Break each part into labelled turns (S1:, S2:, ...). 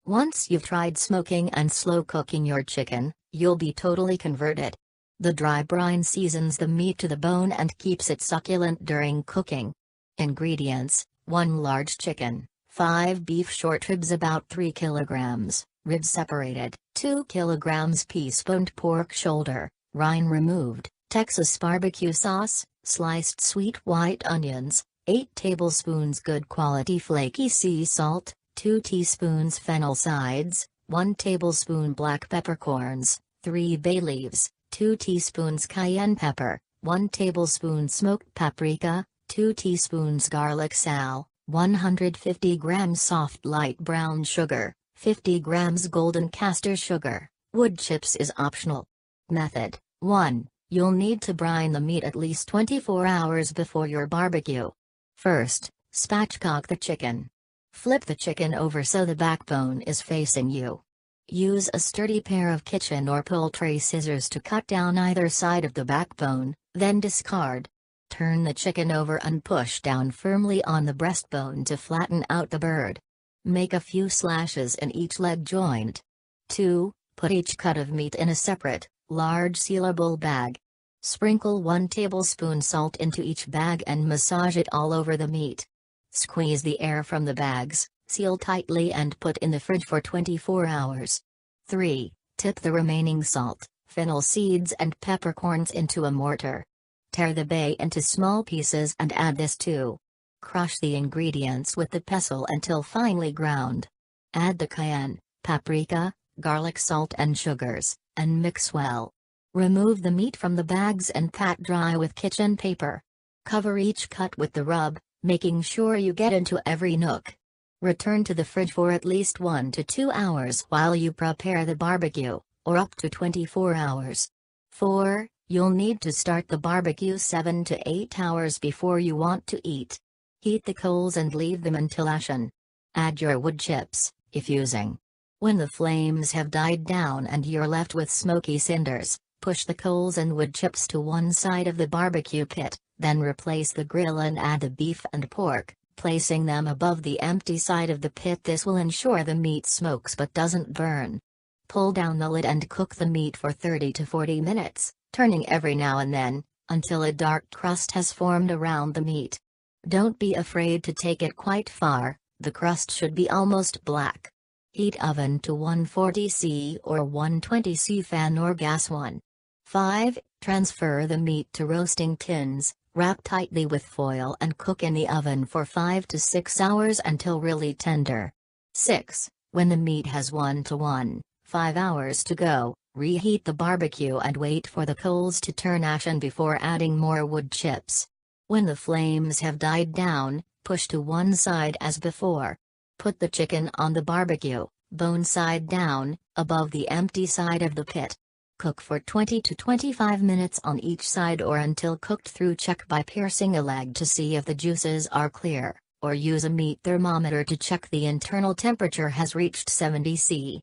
S1: Once you've tried smoking and slow cooking your chicken, you'll be totally converted. The dry brine seasons the meat to the bone and keeps it succulent during cooking. Ingredients: 1 large chicken, 5 beef short ribs about 3 kilograms, ribs separated, 2 kilograms piece-boned pork shoulder, rind removed, Texas barbecue sauce, sliced sweet white onions, 8 tablespoons good quality flaky sea salt, 2 teaspoons fennel seeds, 1 tablespoon black peppercorns, 3 bay leaves, 2 teaspoons cayenne pepper, 1 tablespoon smoked paprika, 2 teaspoons garlic sal, 150 grams soft light brown sugar, 50 grams golden castor sugar. Wood chips is optional. Method 1. You'll need to brine the meat at least 24 hours before your barbecue. First, spatchcock the chicken. Flip the chicken over so the backbone is facing you. Use a sturdy pair of kitchen or poultry scissors to cut down either side of the backbone, then discard. Turn the chicken over and push down firmly on the breastbone to flatten out the bird. Make a few slashes in each leg joint. 2. Put each cut of meat in a separate, large sealable bag. Sprinkle 1 tablespoon salt into each bag and massage it all over the meat. Squeeze the air from the bags, seal tightly and put in the fridge for 24 hours. 3. Tip the remaining salt, fennel seeds and peppercorns into a mortar. Tear the bay into small pieces and add this too. Crush the ingredients with the pestle until finely ground. Add the cayenne, paprika, garlic salt and sugars, and mix well. Remove the meat from the bags and pat dry with kitchen paper. Cover each cut with the rub, making sure you get into every nook. Return to the fridge for at least 1 to 2 hours while you prepare the barbecue, or up to 24 hours. 4. You'll need to start the barbecue 7 to 8 hours before you want to eat. Heat the coals and leave them until ashen. Add your wood chips, if using. When the flames have died down and you're left with smoky cinders, push the coals and wood chips to one side of the barbecue pit, then replace the grill and add the beef and pork, placing them above the empty side of the pit. This will ensure the meat smokes but doesn't burn. Pull down the lid and cook the meat for 30 to 40 minutes, turning every now and then, until a dark crust has formed around the meat. Don't be afraid to take it quite far, the crust should be almost black. Heat oven to 140 C or 120 C fan or gas one. 5. Transfer the meat to roasting tins, wrap tightly with foil and cook in the oven for 5 to 6 hours until really tender. 6. When the meat has 1 to 1.5 hours to go, reheat the barbecue and wait for the coals to turn ashen before adding more wood chips. When the flames have died down, push to one side as before. Put the chicken on the barbecue, bone side down, above the empty side of the pit. Cook for 20 to 25 minutes on each side or until cooked through. Check by piercing a leg to see if the juices are clear, or use a meat thermometer to check the internal temperature has reached 70 C.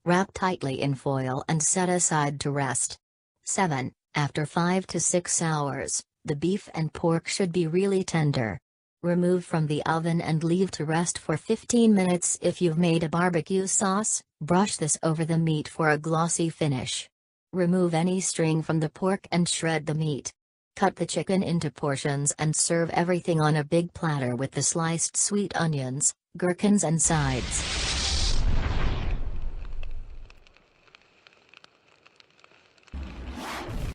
S1: Wrap tightly in foil and set aside to rest. 7. After 5 to 6 hours, the beef and pork should be really tender. Remove from the oven and leave to rest for 15 minutes. If you've made a barbecue sauce, brush this over the meat for a glossy finish. Remove any string from the pork and shred the meat. Cut the chicken into portions and serve everything on a big platter with the sliced sweet onions, gherkins and sides.